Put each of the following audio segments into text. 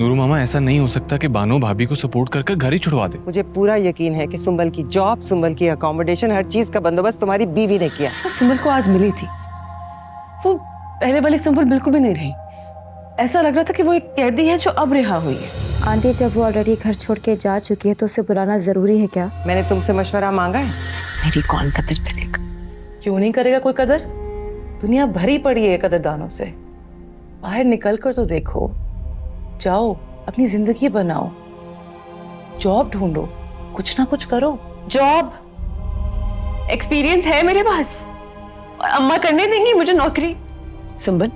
Nuru मामा, ऐसा नहीं हो सकता कि बानो भाभी को सपोर्ट कर कर घर ही छुड़वा दे। मुझे पूरा यकीन है कि सुंबल की जॉब, सुंबल की अकोमोडेशन, हर चीज का बंदोबस्त तुम्हारी बीवी ने किया। सुंबल को आज मिली थी, वो पहले वाली सुंबल बिल्कुल भी नहीं रही। ऐसा लग रहा था कि वो एक कैदी है जो अब रिहा हुई है। आंटी, जब वो ऑलरेडी घर छोड़ के जा चुकी है तो उसे बुलाना जरूरी है क्या? मैंने तुमसे मशवरा मांगा है? मेरी कौन कदर करेगा? क्यों नहीं करेगा कोई कदर? दुनिया भरी पड़ी है कदरदानों से। बाहर निकल कर तो देखो, जाओ अपनी जिंदगी बनाओ, जॉब ढूंढो, कुछ ना कुछ करो। जॉब, एक्सपीरियंस है मेरे पास और अम्मा करने देंगी मुझे नौकरी। सुंबल,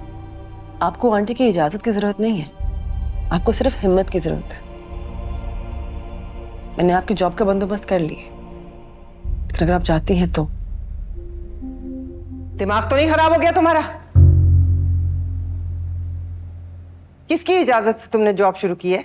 आपको आंटी की इजाजत की जरूरत नहीं है, आपको सिर्फ हिम्मत की जरूरत है। मैंने आपकी जॉब का बंदोबस्त कर लिया, लेकिन अगर आप चाहती हैं तो। दिमाग तो नहीं खराब हो गया तुम्हारा? किसकी इजाजत से तुमने जॉब शुरू की है?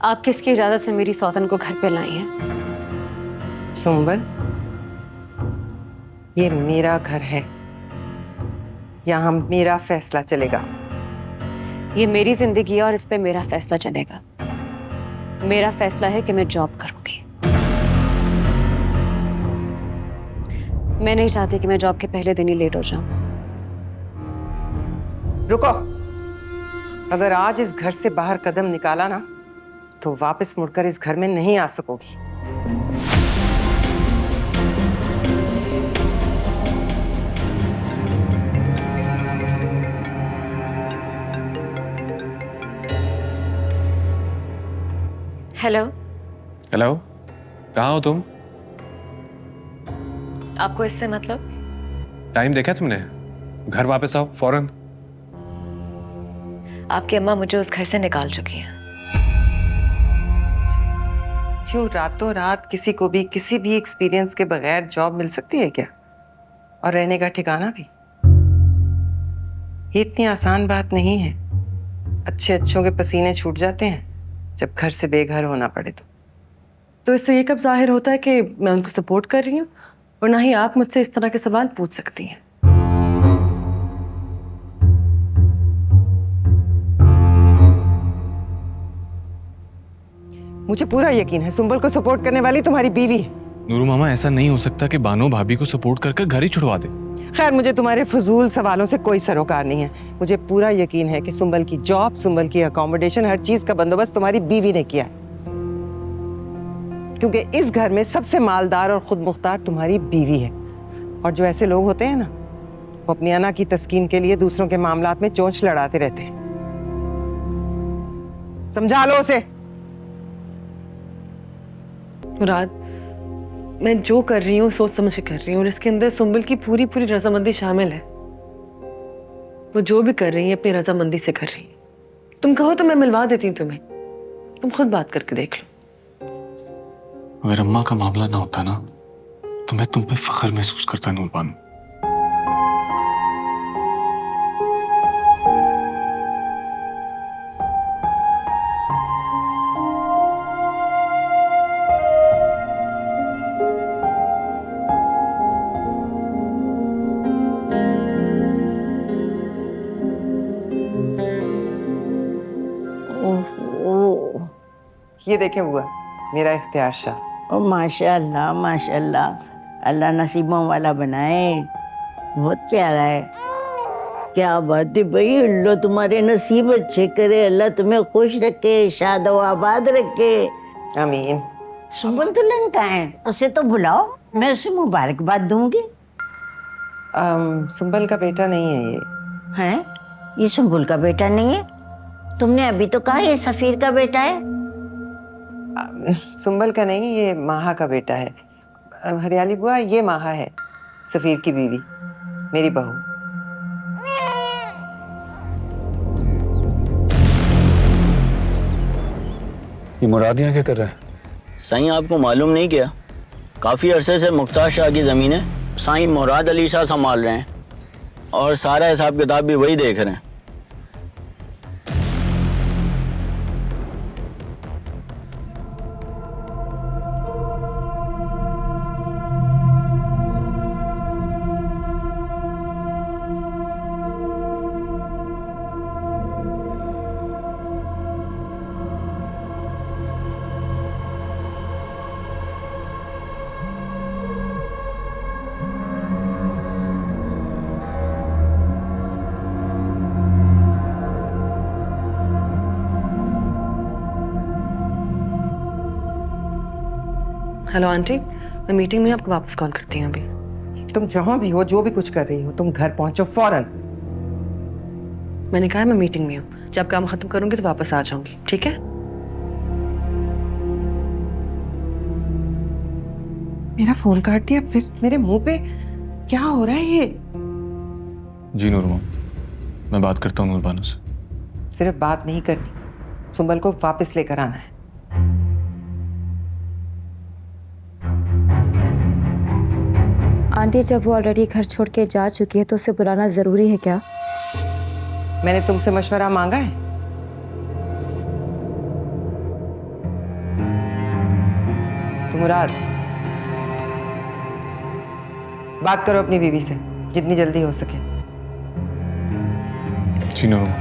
आप किसकी इजाजत से मेरी सौतन को घर पे लाई हैं? सुंबल, ये मेरा घर है, यहाँ मेरा फैसला चलेगा। ये मेरी जिंदगी है और इस पे मेरा फैसला चलेगा। मेरा फैसला है कि मैं जॉब करूंगी। मैं नहीं चाहती कि मैं जॉब के पहले दिन ही लेट हो जाऊं। रुको, अगर आज इस घर से बाहर कदम निकाला ना तो वापस मुड़कर इस घर में नहीं आ सकोगी। हेलो। हेलो, कहाँ हो तुम? आपको इससे मतलब? टाइम देखा तुमने? घर वापस आओ फौरन। आपकी अम्मा मुझे उस घर से निकाल चुकी है। क्यों रातों रात किसी को भी किसी भी एक्सपीरियंस के बगैर जॉब मिल सकती है क्या? और रहने का ठिकाना भी? ये इतनी आसान बात नहीं है। अच्छे अच्छों के पसीने छूट जाते हैं जब घर से बेघर होना पड़े तो इससे ये कब जाहिर होता है कि मैं उनको सपोर्ट कर रही हूँ, और ना ही आप मुझसे इस तरह के सवाल पूछ सकती हैं। मुझे पूरा यकीन है सुंबल को सपोर्ट करने वाली तुम्हारी बीवी है। नूरू मामा, ऐसा नहीं हो सकता कि बानो भाभी को सपोर्ट कर कर घर ही छुड़वा दे। खैर, मुझे तुम्हारे फजूल सवालों से कोई सरोकार नहीं है। मुझे पूरा यकीन है कि सुंबल की जॉब, सुंबल की अकोमोडेशन, हर चीज का बंदोबस्त तुम्हारी बीवी ने किया है, क्योंकि इस घर में सबसे मालदार और खुद मुख्तार तुम्हारी बीवी है। और जो ऐसे लोग होते हैं ना, वो अपनी अना की तस्कीन के लिए दूसरों के मामलात में चोंच लड़ाते रहते हैं। समझा लो उसे। मुराद, मैं जो कर रही हूँ सोच समझ के कर रही हूँ, और इसके अंदर सुंबल की पूरी पूरी रजामंदी शामिल है। वो जो भी कर रही है अपनी रजामंदी से कर रही है। तुम कहो तो मैं मिलवा देती हूँ तुम्हें, तुम खुद बात करके देख लो। अगर अम्मा का मामला ना होता ना तो मैं तुम पे फख्र महसूस करता नूर बानो। ये देखें बुआ, मेरा इख्तियार शाह। ओ माशाल्लाह माशाल्लाह, अल्लाह नसीबों वाला बनाए। बहुत प्यारा है। क्या बात है भाई, अल्लाह तुम्हारे नसीब अच्छे करे, अल्लाह तुम्हें खुश रखे, शादो आबाद रखे। आमीन। सुंबल दुल्हन का है, उसे तो बुलाओ, मैं उसे मुबारकबाद दूंगी। सुंबल का बेटा नहीं है ये। हैं? ये सुंबल का बेटा नहीं है? तुमने अभी तो कहा ये सफीर का बेटा है। सुंबल का नहीं, ये माहा का बेटा है। हरियाली बुआ, ये माहा है, सफीर की बीवी, मेरी बहू। ये मुराद यहाँ क्या कर रहा है? साईं, आपको मालूम नहीं क्या? काफ़ी अरसे से मुख्तार शाह की ज़मीनें साईं मुराद अली शाह संभाल रहे हैं, और सारा हिसाब किताब भी वही देख रहे हैं। हेलो आंटी, मैं मीटिंग में आपको वापस कॉल करती हूँ अभी। तुम जहां भी हो, जो भी कुछ कर रही हो, तुम घर पहुंचो फौरन। मैंने कहा है मैं मीटिंग में हूँ, जब काम खत्म करूंगी तो वापस आ जाऊंगी, ठीक है? मेरा फोन काट दिया फिर मेरे मुंह पे। क्या हो रहा है ये? जी नूरमा, मैं बात करता हूँ नूरबानो से। सिर्फ बात नहीं करनी, सुंबल को वापस लेकर आना है। आंटी, जब वो ऑलरेडी घर छोड़ के जा चुकी है तो उसे बुलाना ज़रूरी है क्या? मैंने तुमसे मशवरा मांगा है? तो मुराद, बात करो अपनी बीवी से जितनी जल्दी हो सके। जी नूरमा।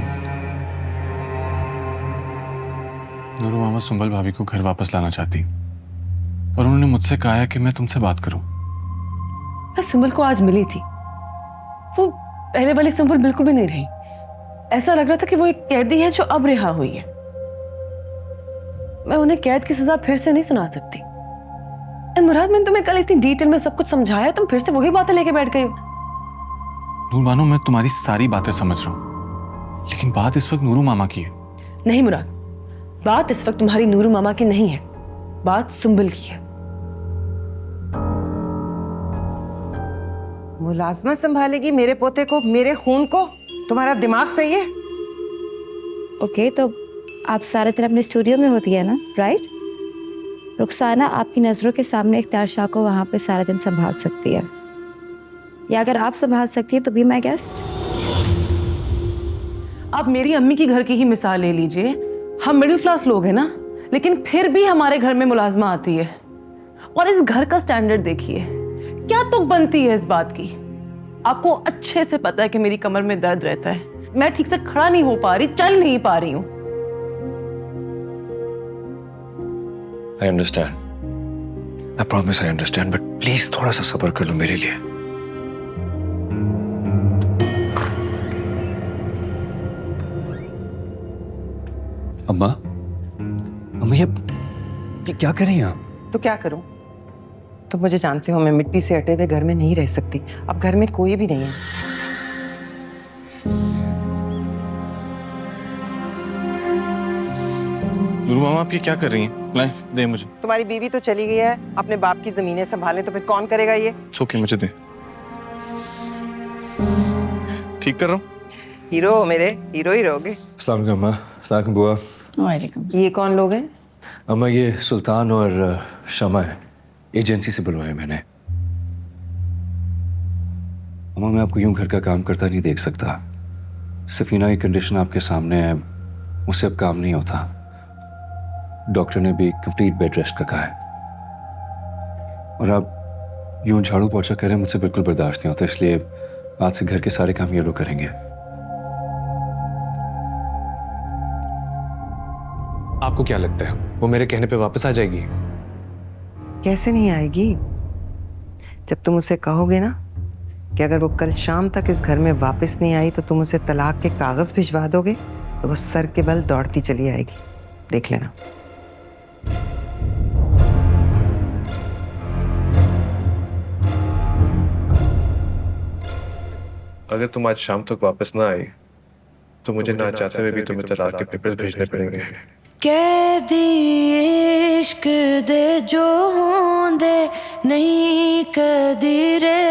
नूरमा, मैं सुंबल भाभी को घर वापस लाना चाहती और उन्होंने मुझसे कहा है कि मैं तुमसे बात करूं। मैं सुंबल को आज मिली थी, वो पहले वाली सुंबल बिल्कुल भी नहीं रही। ऐसा लग रहा था कि वो एक कैदी है जो अब रिहा हुई है। मैं उन्हें कैद की सजा फिर से नहीं सुना सकती। मुराद, मैंने तुम्हें कल इतनी डिटेल में सब कुछ समझाया, तुम फिर से वही बातें लेके बैठ गई। नूरबानो, मैं तुम्हारी सारी बातें समझ रहा हूं, लेकिन बात इस वक्त नूरू मामा की है। नहीं मुराद, बात इस वक्त तुम्हारी नूरू मामा की नहीं है, बात सुंबल की है। मुलाजमा संभालेगी मेरे पोते को, मेरे खून को? तुम्हारा दिमाग सही है? ओके, तो आप सारे दिन अपने स्टूडियो में होती है ना, राइट? रुखसाना आपकी नज़रों के सामने इख्तियार शाह को वहाँ पे सारा दिन संभाल सकती है, या अगर आप संभाल सकती है तो बी माई गेस्ट। आप मेरी अम्मी की घर की ही मिसाल ले लीजिए। हम मिडिल क्लास लोग हैं ना, लेकिन फिर भी हमारे घर में मुलाजमा आती है। और इस घर का स्टैंडर्ड देखिए, क्या तुक बनती है इस बात की। आपको अच्छे से पता है कि मेरी कमर में दर्द रहता है, मैं ठीक से खड़ा नहीं हो पा रही, चल नहीं पा रही हूँ। I understand, I promise I understand, but please थोड़ा सा सब्र कर लो मेरे लिए। अम्मा, अम्मा ये क्या कर रही हैं आप? तो क्या करूं? तुम मुझे जानते हो, मैं मिट्टी से अटे हुए घर में नहीं रह सकती। अब घर में कोई भी नहीं है। नूरू मामा, आप ये क्या कर रही हैं? लाएं, दे मुझे। तुम्हारी बीवी तो चली गई है अपने बाप की जमीनें संभालने, तो फिर कौन करेगा ये? छोके मुझे दे। ठीक कर रहा हूँ। हीरो हो मेरे, हीरो ही रहोगे। अस्सलाम वालेकुम अम्मा। अस्सलाम वालेकुम बुआ। वालेकुम। ये कौन लोग हैं? अम्मा, ये सुल्तान और शमा है, एजेंसी से बुलवाया मैंने। अम्मा, मैं आपको यूं घर का काम करता नहीं देख सकता। सफीना की कंडीशन आपके सामने है, मुझसे अब काम नहीं होता। डॉक्टर ने भी कंप्लीट बेड रेस्ट का कहा है, और आप यूं झाड़ू पोछा करें मुझसे बिल्कुल बर्दाश्त नहीं होता, इसलिए आज से घर के सारे काम ये लोग करेंगे। आपको क्या लगता है वो मेरे कहने पे वापस आ जाएगी? कैसे नहीं आएगी? जब तुम उसे कहोगे ना कि अगर वो कल शाम तक इस घर में वापस नहीं आई तो तुम उसे तलाक के कागज भिजवा दोगे, तो वो सर के बल दौड़ती चली आएगी। देख लेना। अगर तुम आज शाम तक वापस ना आई तो मुझे ना चाहते हुए भी तुम्हें तलाक के पेपर्स भेजने पड़ेंगे। कैदी इश्क दे जो होंदे नहीं कदी रे